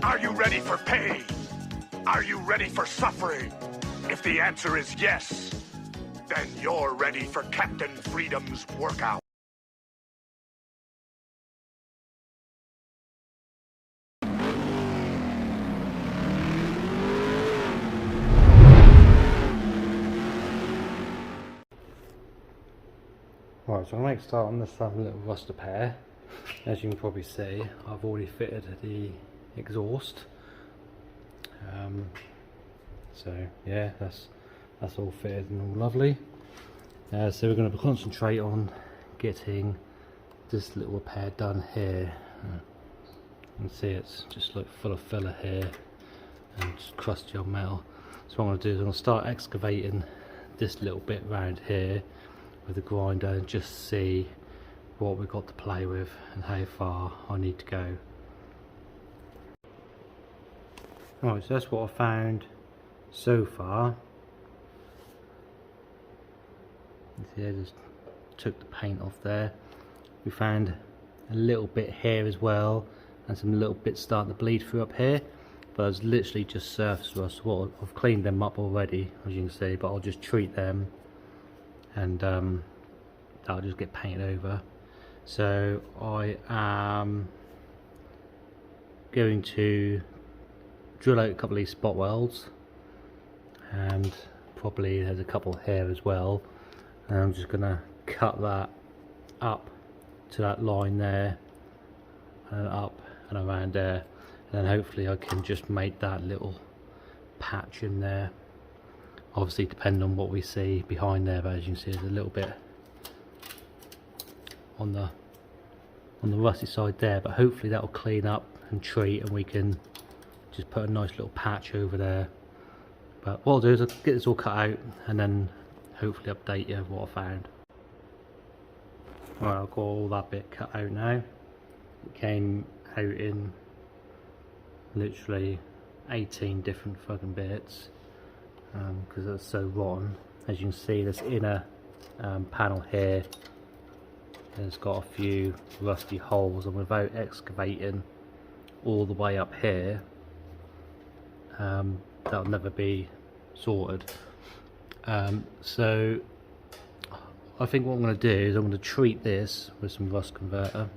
Are you ready for pain? Are you ready for suffering? If the answer is yes, then you're ready for Captain Freedom's workout. Right, so I'm going to start on this little rust repair. As you can probably see, I've already fitted the exhaust. So yeah, that's all fitted and all lovely. So we're going to concentrate on getting this little repair done here. You can see it's just like full of filler here and just crusty old metal. So what I'm going to do is I'm going to start excavating this little bit around here with the grinder and just see what we've got to play with and how far I need to go. Right, so that's what I found so far. See, I just took the paint off there. We found a little bit here as well, and some little bits starting to bleed through up here, but it's literally just surface rust. Well, I've cleaned them up already, as you can see, but I'll just treat them and that'll just get painted over. So I am going to drill out a couple of these spot welds, and probably there's a couple here as well, and I'm just gonna cut that up to that line there and up and around there, and then hopefully I can just make that little patch in there. Obviously depending on what we see behind there, but as you can see there's a little bit on the rusty side there, but hopefully that will clean up and treat, and we can just put a nice little patch over there. But what I'll do is I'll get this all cut out and then hopefully update you of what I found. Right, I've got all that bit cut out now. It came out in literally 18 different fucking bits because it's so rotten. As you can see, this inner panel here has got a few rusty holes, and without excavating all the way up here, that'll never be sorted. So I think what I'm going to do is I'm going to treat this with some rust converter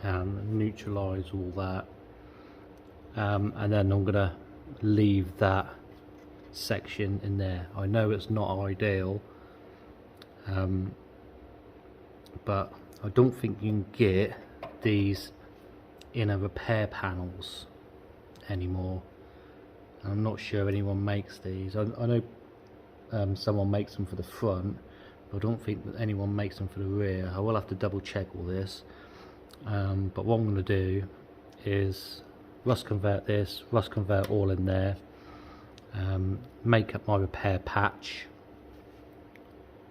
and neutralise all that, and then I'm going to leave that section in there. I know it's not ideal, but I don't think you can get these inner repair panels anymore. I'm not sure anyone makes these. I know someone makes them for the front, but I don't think that anyone makes them for the rear. I will have to double check all this, but what I'm going to do is rust convert this, rust convert all in there, make up my repair patch,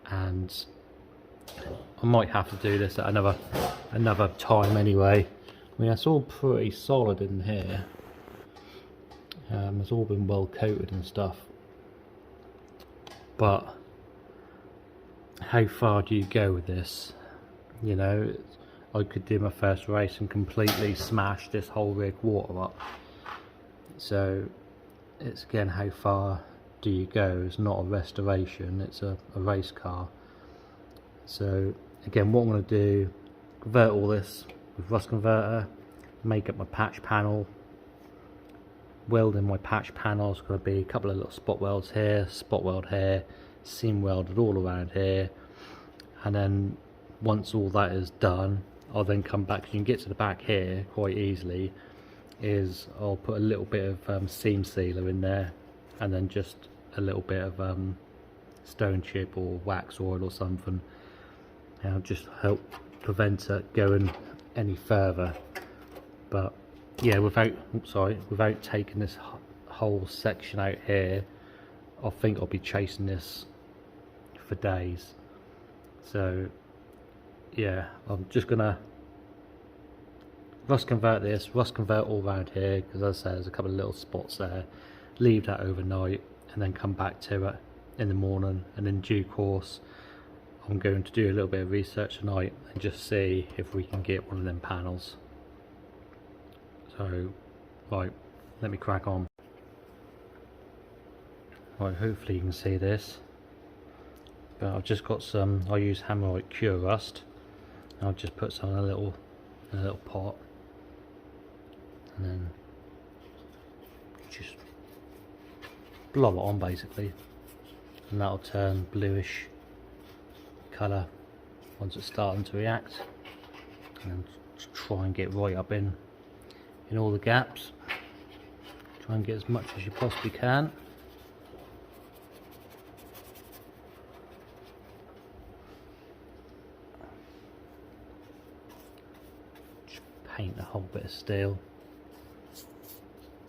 and I might have to do this at another time anyway. I mean, it's all pretty solid in here. It's all been well coated and stuff, but how far do you go with this? You know, I could do my first race and completely smash this whole rig water up. So it's again, how far do you go? It's not a restoration, it's a race car. So again, what I'm going to do, convert all this with rust converter, make up my patch panel, weld in my patch panel. It's going to be a couple of little spot welds here, spot weld here, seam welded all around here, and then once all that is done, I'll then come back. You can get to the back here quite easily. Is I'll put a little bit of seam sealer in there, and then just a little bit of stone chip or wax oil or something, and I'll just help prevent it going any further. But yeah, without taking this whole section out here, I think I'll be chasing this for days. So yeah, I'm just gonna rust convert this, rust convert all around here, because as I say, there's a couple of little spots there, leave that overnight and then come back to it in the morning, and in due course I'm going to do a little bit of research tonight and just see if we can get one of them panels. So Right, let me crack on. Right, hopefully you can see this. But I've just got some, I use Hammerite Kurust. I'll just put some in a little pot, and then just blob it on basically, and that'll turn bluish colour once it's starting to react. And then just try and get right up in all the gaps. Try and get as much as you possibly can. Paint the whole bit of steel,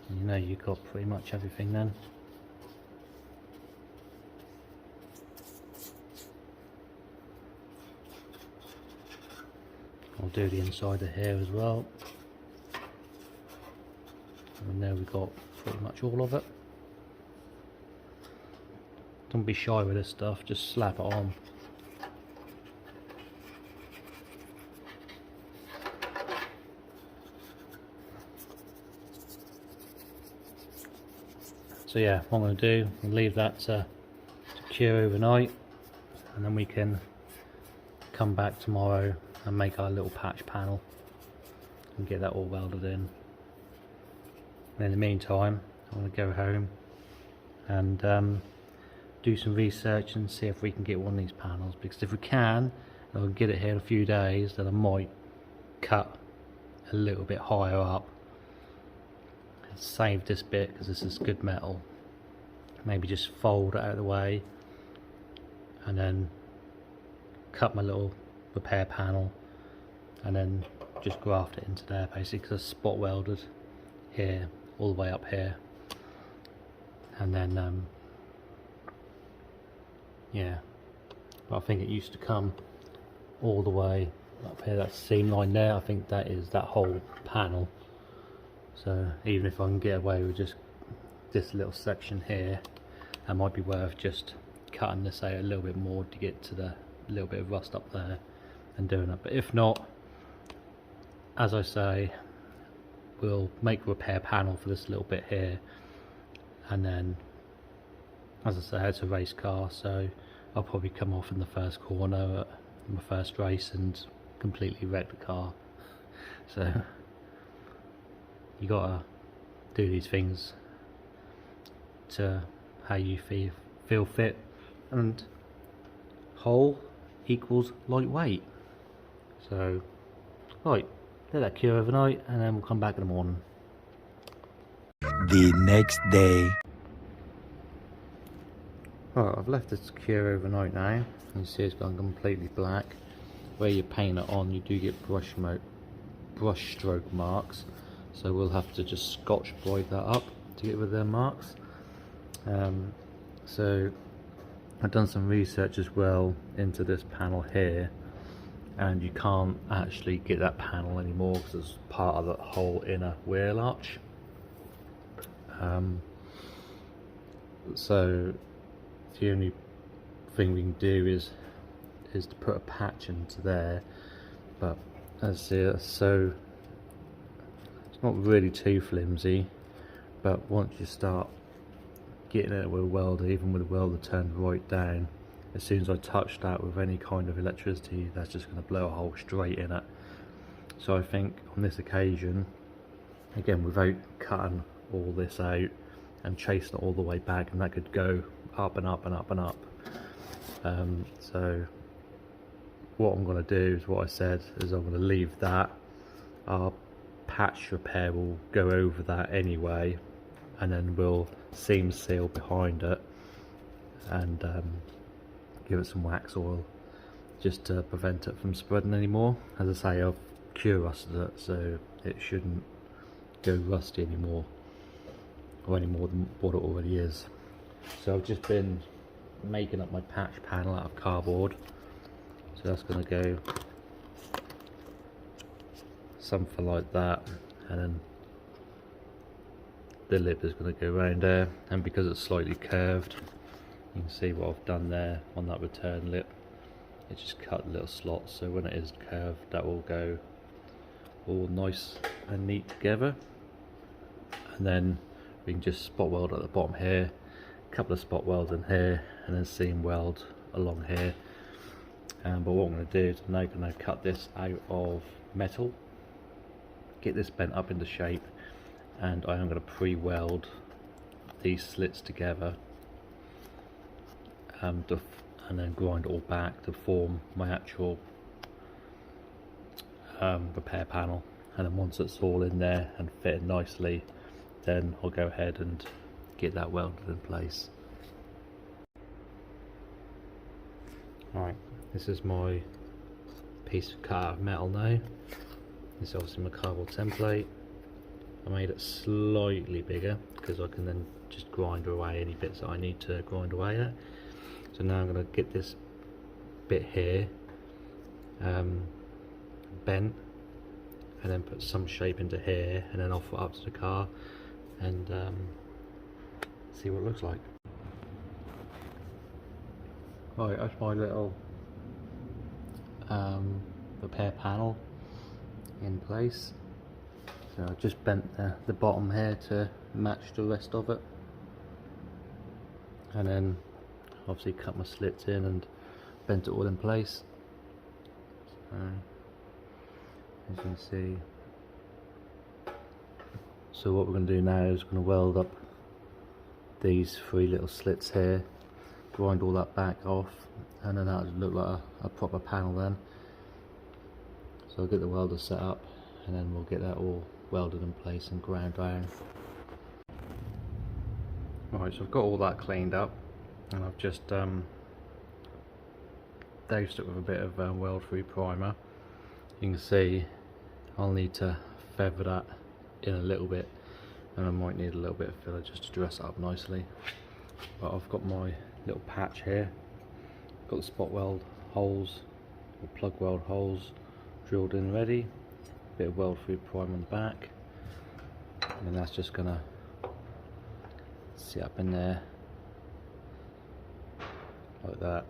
and you know you've got pretty much everything then. I'll do the inside of here as well, and there we've got pretty much all of it. Don't be shy with this stuff, just slap it on. So yeah, what I'm going to do, I'll leave that to cure overnight, and then we can come back tomorrow and make our little patch panel and get that all welded in. And in the meantime, I'm going to go home and do some research and see if we can get one of these panels, because if we can, and I'll get it here in a few days, then I might cut a little bit higher up. Save this bit because this is good metal. Maybe just fold it out of the way and then cut my little repair panel and then just graft it into there basically, because it's spot welded here all the way up here, and then yeah, but I think it used to come all the way up here, that seam line there. I think that is that whole panel. So even if I can get away with just this little section here, it might be worth just cutting this out a little bit more to get to the little bit of rust up there and doing it. But if not, as I say, we'll make a repair panel for this little bit here, and then, as I say, it's a race car, so I'll probably come off in the first corner at my first race and completely wreck the car. So you gotta do these things to how you feel fit, and whole equals lightweight. So right, let that cure overnight and then we'll come back in the morning. The next day. Right, I've left this cure overnight now. You see it's gone completely black. Where you paint it on, you do get brush stroke marks. So we'll have to just Scotch Brite that up to get rid of their marks. So I've done some research as well into this panel here, and you can't actually get that panel anymore because it's part of the whole inner wheel arch. So the only thing we can do is to put a patch into there, but as I say, so not really too flimsy, but once you start getting it with a welder, even with a welder turned right down, as soon as I touch that with any kind of electricity, that's just going to blow a hole straight in it. So I think on this occasion, again without cutting all this out and chasing it all the way back, and that could go up and up and up and up. So what I'm going to do is what I said, is I'm going to leave that. Our patch repair will go over that anyway, and then we'll seam seal behind it and give it some wax oil just to prevent it from spreading anymore. As I say, I've cure-rusted it, so it shouldn't go rusty anymore, or any more than what it already is. So I've just been making up my patch panel out of cardboard, so that's going to go something like that, and then the lip is going to go around there, and because it's slightly curved, you can see what I've done there on that return lip. It just cut little slots, so when it is curved that will go all nice and neat together. and then we can just spot weld at the bottom here, a couple of spot welds in here, and then seam weld along here. But what I'm going to do is I'm now going to cut this out of metal, get this bent up into shape, and I am going to pre-weld these slits together and then grind it all back to form my actual repair panel. And then once it's all in there and fitting nicely, then I'll go ahead and get that welded in place. Alright, this is my piece of cut out of metal now. This is obviously my cardboard template. I made it slightly bigger because I can then just grind away any bits that I need to grind away at. So now I'm going to get this bit here bent, and then put some shape into here, and then offer it up to the car and see what it looks like. Right, that's my little repair panel in place. So I just bent the bottom here to match the rest of it, and then obviously cut my slits in and bent it all in place. So, as you can see, so what we're going to do now is we're going to weld up these 3 little slits here, grind all that back off, and then that'll look like a proper panel then. So I'll get the welder set up, and then we'll get that all welded in place and ground down. Right, so I've got all that cleaned up, and I've just doused it with a bit of weld free primer. You can see I'll need to feather that in a little bit, and I might need a little bit of filler just to dress it up nicely. But I've got my little patch here, got the spot weld holes or plug weld holes drilled in ready, bit of weld free primer on the back, and then that's just gonna sit up in there like that.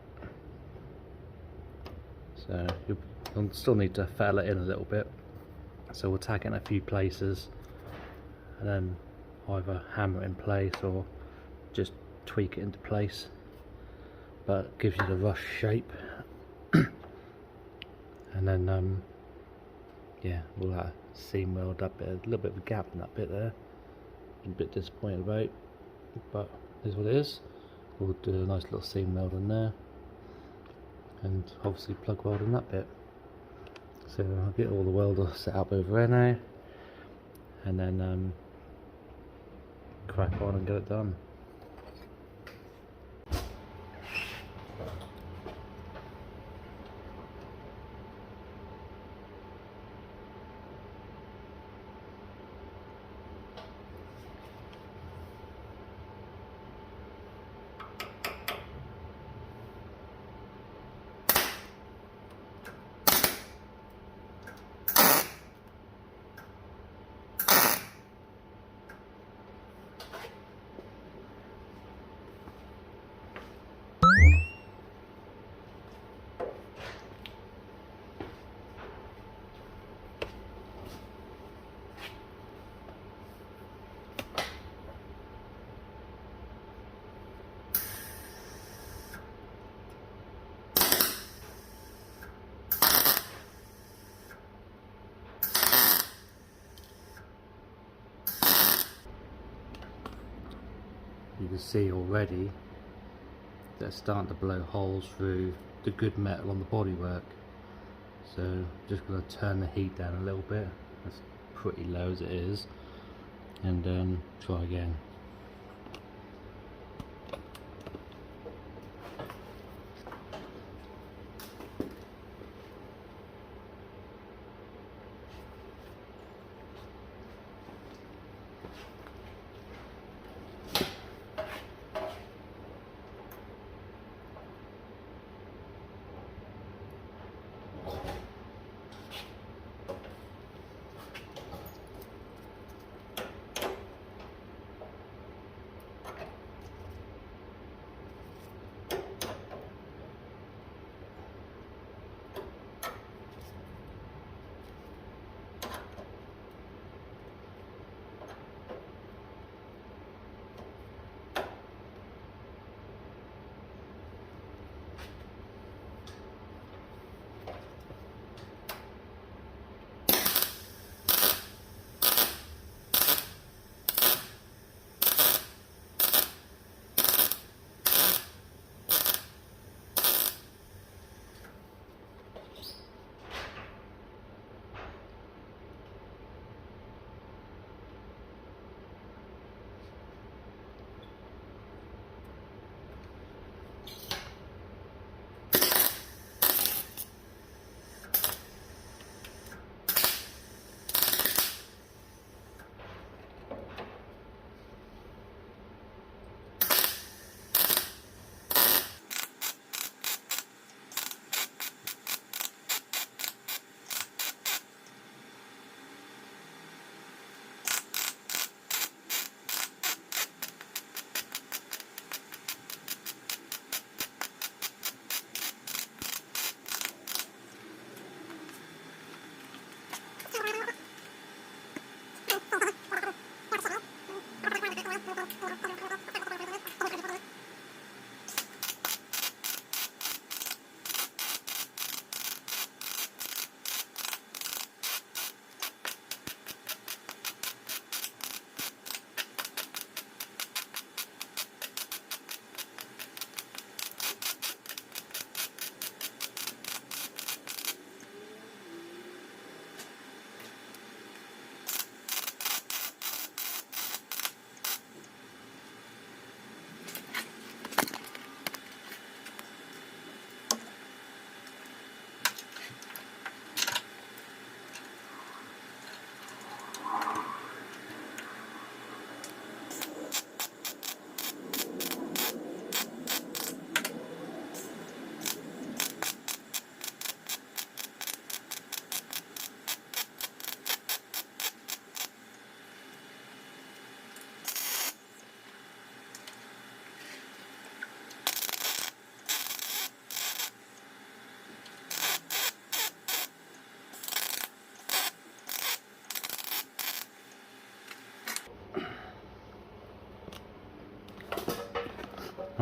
So you'll still need to feather it in a little bit, so we'll tack it in a few places and then either hammer it in place or just tweak it into place, but it gives you the rush shape. And then yeah, we'll seam weld up a little bit of a gap in that bit there. I'm a bit disappointed about, but it is what it is. We'll do a nice little seam weld in there, and obviously plug weld in that bit. So I'll get all the welder set up over there now, and then crack on and get it done. You can see already that it's starting to blow holes through the good metal on the bodywork. So just going to turn the heat down a little bit. It's pretty low as it is, and try again.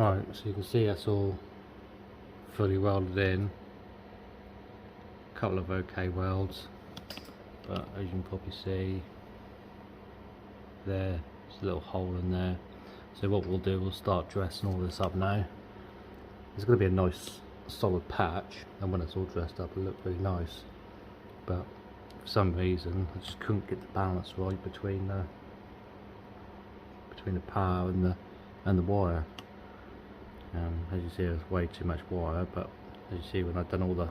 Right, so you can see that's all fully welded in. A couple of okay welds, but as you can probably see there's a little hole in there. So what we'll do, we'll start dressing all this up now. It's going to be a nice solid patch, and when it's all dressed up it'll look really nice, but for some reason I just couldn't get the balance right between the power and the wire. As you see, there's way too much wire, but as you see, when I've done all the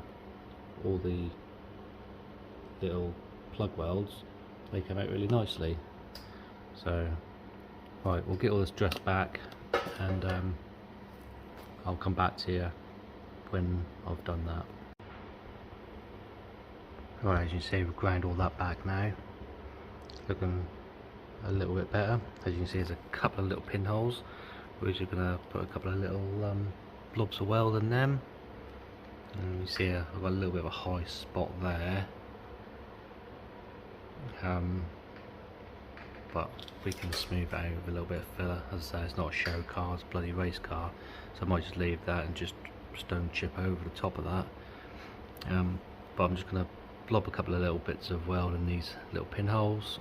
little plug welds, they come out really nicely. So right, we'll get all this dressed back, and I'll come back to you when I've done that. Right, as you see, we've ground all that back now. It's looking a little bit better. As you can see, there's a couple of little pinholes. We're just going to put a couple of little blobs of weld in them. And you see I've got a little bit of a high spot there. But we can smooth it out with a little bit of filler. As I say, it's not a show car, it's a bloody race car. So I might just leave that and just stone chip over the top of that. But I'm just going to blob a couple of little bits of weld in these little pinholes,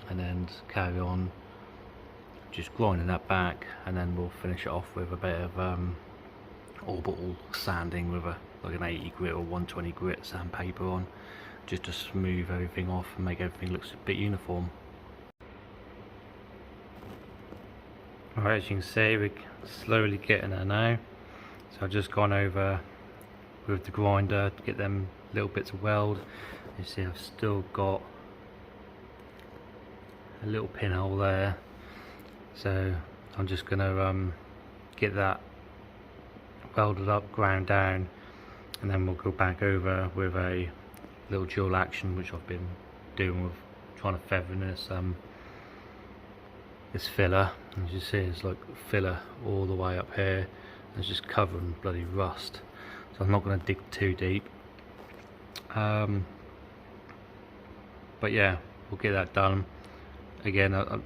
and then carry on just grinding that back, and then we'll finish it off with a bit of orbital sanding with like an 80 grit or 120 grit sandpaper on, just to smooth everything off and make everything look a bit uniform. Alright, as you can see, we're slowly getting there now. So I've just gone over with the grinder to get them little bits of weld. You see I've still got a little pinhole there, so I'm just going to get that welded up, ground down, and then we'll go back over with a little dual action, which I've been doing with trying to feather in this filler. As you see, it's like filler all the way up here, and it's just covering bloody rust, so I'm not going to dig too deep. But yeah, we'll get that done. Again, I'm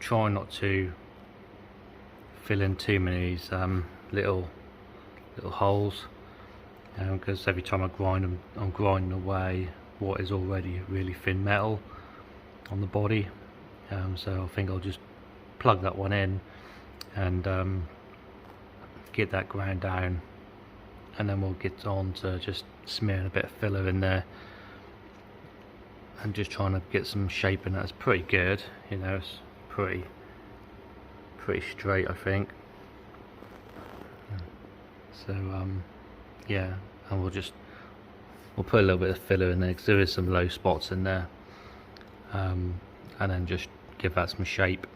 trying not to fill in too many of these little holes, because every time I grind them, I'm grinding away what is already really thin metal on the body. So I think I'll just plug that one in and get that ground down, and then we'll get on to just smearing a bit of filler in there and just trying to get some shape in that. It's pretty good, you know, it's pretty straight, I think. So yeah, and we'll put a little bit of filler in there because there is some low spots in there, and then just give that some shape,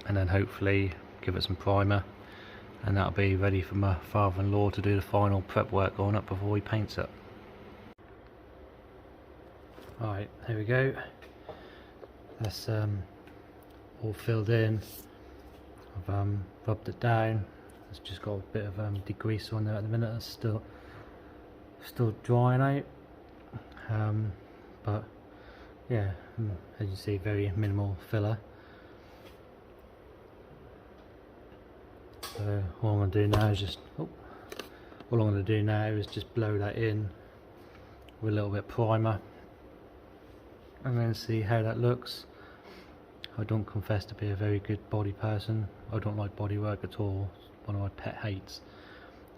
and then hopefully give it some primer, and that'll be ready for my father-in-law to do the final prep work on it before he paints it. Alright, here we go. That's all filled in. I've rubbed it down. It's just got a bit of degreaser on there at the minute. It's still drying out. But yeah, as you see, very minimal filler. So all I'm going to do now is just blow that in with a little bit of primer, and then see how that looks. I don't confess to be a very good body person. I don't like body work at all. It's one of my pet hates.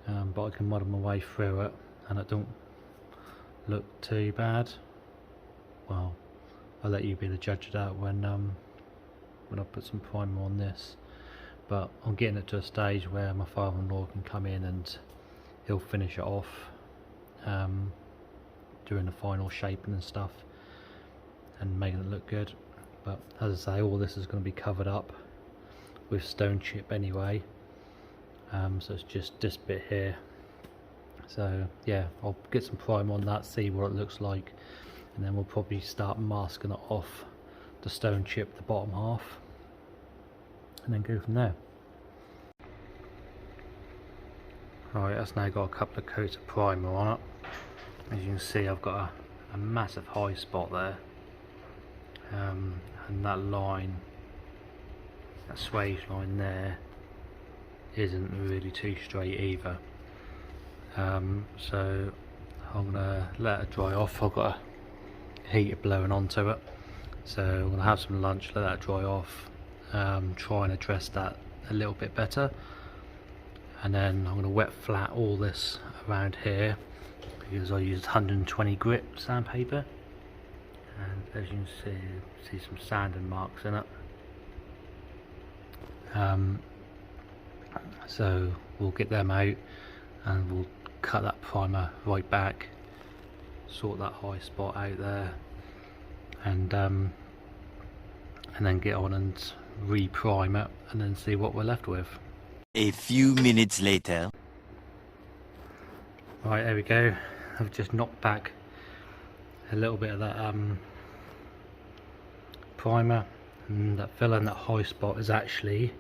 But I can muddle my way through it, and it don't look too bad. Well, I'll let you be the judge of that when I put some primer on this. But I'm getting it to a stage where my father-in-law can come in and he'll finish it off, doing the final shaping and stuff and making it look good. But as I say, all this is going to be covered up with stone chip anyway, so it's just this bit here. So yeah, I'll get some primer on that, see what it looks like, and then we'll probably start masking it off the stone chip, the bottom half, and then go from there. Right, that's now got a couple of coats of primer on it. As you can see, I've got a massive high spot there, and that line, that swage line there, isn't really too straight either. So I'm gonna let it dry off. I've got a heater blowing onto it, so I'm gonna have some lunch, let that dry off, try and address that a little bit better, and then I'm gonna wet flat all this around here because I used 120 grit sandpaper, and as you can see some sanding marks in it. So we'll get them out and we'll cut that primer right back, sort that high spot out there, and then get on and re-prime it and then see what we're left with. A few minutes later. Right, there we go. I've just knocked back a little bit of that primer, and that filler in that high spot is actually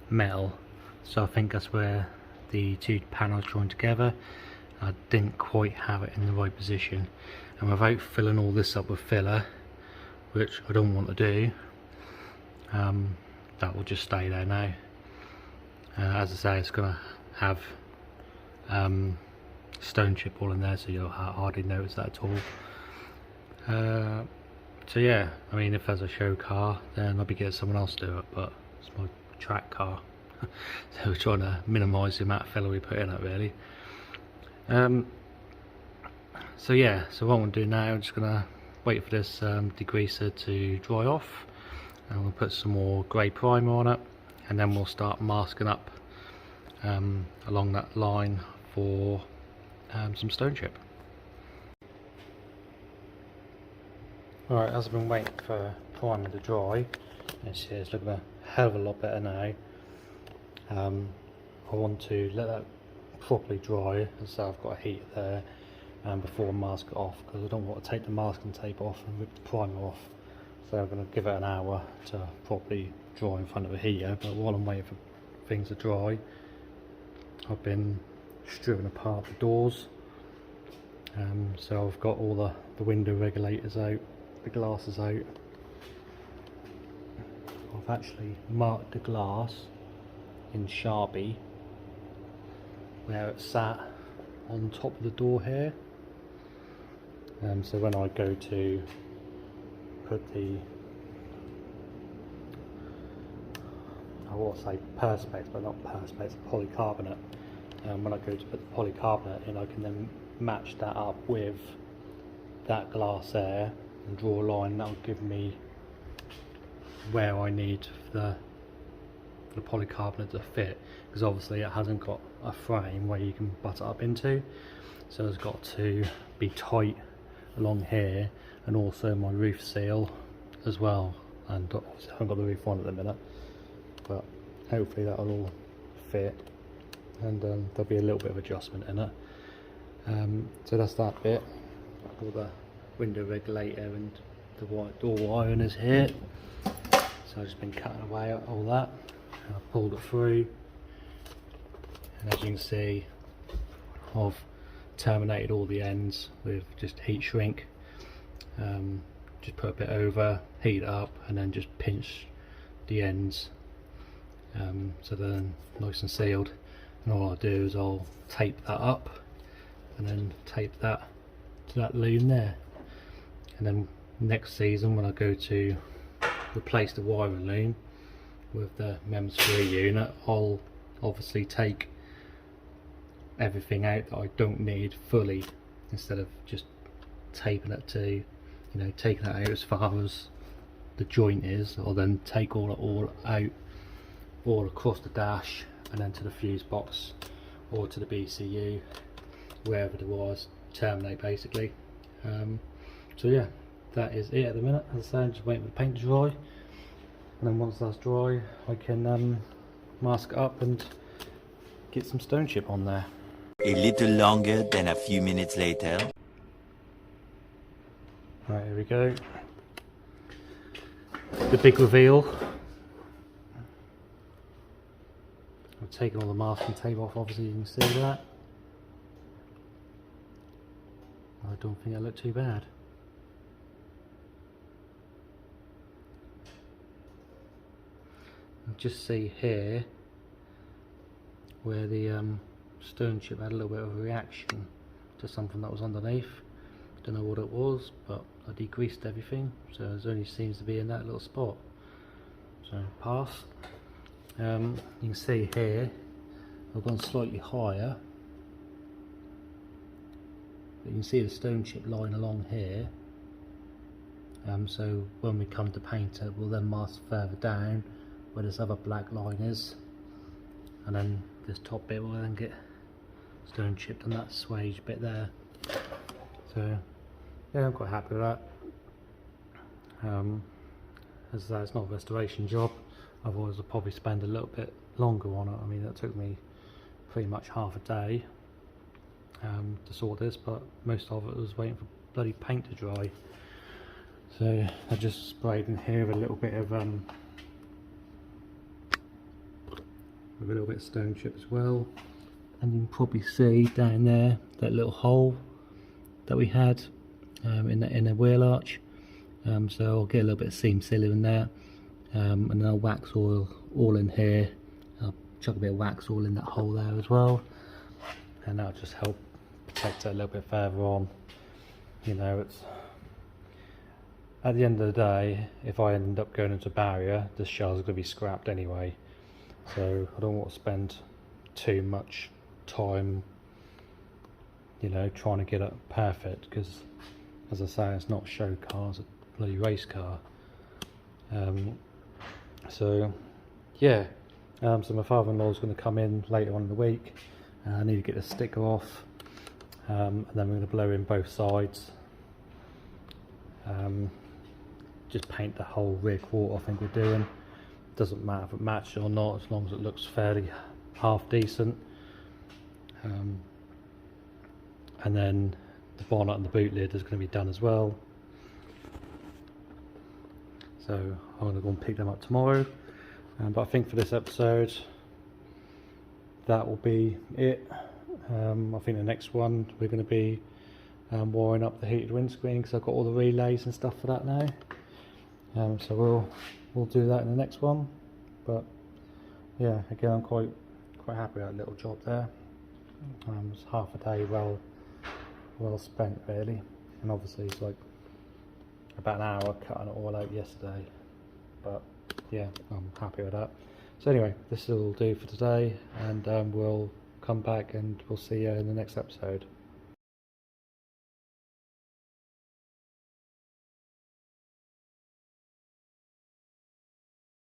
metal, so I think that's where the two panels joined together. I didn't quite have it in the right position, and without filling all this up with filler, which I don't want to do, that will just stay there now. As I say, it's going to have stone chip all in there, so you'll hardly notice that at all. So yeah, I mean, if there's a show car, then I'll be getting someone else to do it, but it's my track car. So we're trying to minimise the amount of filler we put in it, really. So yeah, so what I'm going to do now, I'm just going to wait for this degreaser to dry off, and we'll put some more grey primer on it, and then we'll start masking up along that line for some stone chip. Alright, as I've been waiting for primer to dry, it's looking a hell of a lot better now. I want to let that properly dry, so I've got a heater there before I mask it off, because I don't want to take the masking tape off and rip the primer off. So I'm going to give it an hour to properly dry in front of a heater, but while I'm waiting for things to dry, I've been stripping apart the doors. So I've got all the window regulators out, the glasses out. I've actually marked the glass in Sharpie where it sat on top of the door here. So when I go to put the, I want to say perspex, but not perspex, polycarbonate. When I go to put the polycarbonate in, I can then match that up with that glass there and draw a line that will give me where I need the polycarbonate to fit, because obviously it hasn't got a frame where you can butt it up into, so it's got to be tight along here, and also my roof seal as well. And obviously I haven't got the roof on at the minute, but hopefully that'll all fit, and there'll be a little bit of adjustment in it. So that's that bit. All the window regulator and the white door iron is here, so I've just been cutting away at all that. I've pulled it through, and as you can see, I've terminated all the ends with just heat shrink. Just put a bit over, heat it up, and then just pinch the ends so they're nice and sealed. And all I'll do is I'll tape that up and then tape that to that loom there. And then next season, when I go to replace the wiring loom with the MEMS 3 unit, I'll obviously take everything out that I don't need fully, instead of just taping it to, you know, taking it out as far as the joint is. I'll then take all out, all across the dash, and then to the fuse box or to the BCU, wherever the wires terminate basically. So yeah, that is it at the minute. As I say, I'm just waiting for the paint to dry, and then once that's dry I can mask it up and get some stone chip on there. A little longer than a few minutes later. Right, here we go. The big reveal. I've taken all the masking tape off, obviously you can see that. I don't think that looked too bad. Just see here where the stern chip had a little bit of a reaction to something that was underneath. Don't know what it was, but I degreased everything, so it only seems to be in that little spot. So pass. You can see here I've gone slightly higher, but you can see the stone chip line along here. So when we come to paint it, we'll then mask further down where this other black line is, and then this top bit will then get stone chipped on that swage bit there. So yeah, I'm quite happy with that. As I say, it's not a restoration job, otherwise I'll probably spend a little bit longer on it. I mean, that took me pretty much half a day to sort this, but most of it was waiting for bloody paint to dry. So I just sprayed in here with a little bit of stone chip as well, and you can probably see down there that little hole that we had in the inner wheel arch. So I'll get a little bit of seam sealer in there, and then I'll wax oil all in here. I'll chuck a bit of wax all in that hole there as well, and that'll just help protect it a little bit further on. You know, it's at the end of the day, if I end up going into a barrier, this shell's going to be scrapped anyway, so I don't want to spend too much time, you know, trying to get it perfect, because as I say, it's not a show car, it's a bloody race car. So yeah, so my father-in-law is going to come in later on in the week, and I need to get the sticker off, and then we're going to blow in both sides. Just paint the whole rear quarter, I think we're doing. Doesn't matter if it matches or not, as long as it looks fairly half decent. And then the bonnet and the boot lid is going to be done as well. So I'm going to go and pick them up tomorrow. But I think for this episode, that will be it. I think the next one we're going to be wiring up the heated windscreen, because I've got all the relays and stuff for that now. So we'll do that in the next one. But yeah, again, I'm quite happy with that little job there. It's half a day well spent really, and obviously it's like about an hour cutting it all out yesterday. But yeah, I'm happy with that. So anyway, this will do for today, and we'll come back and we'll see you in the next episode.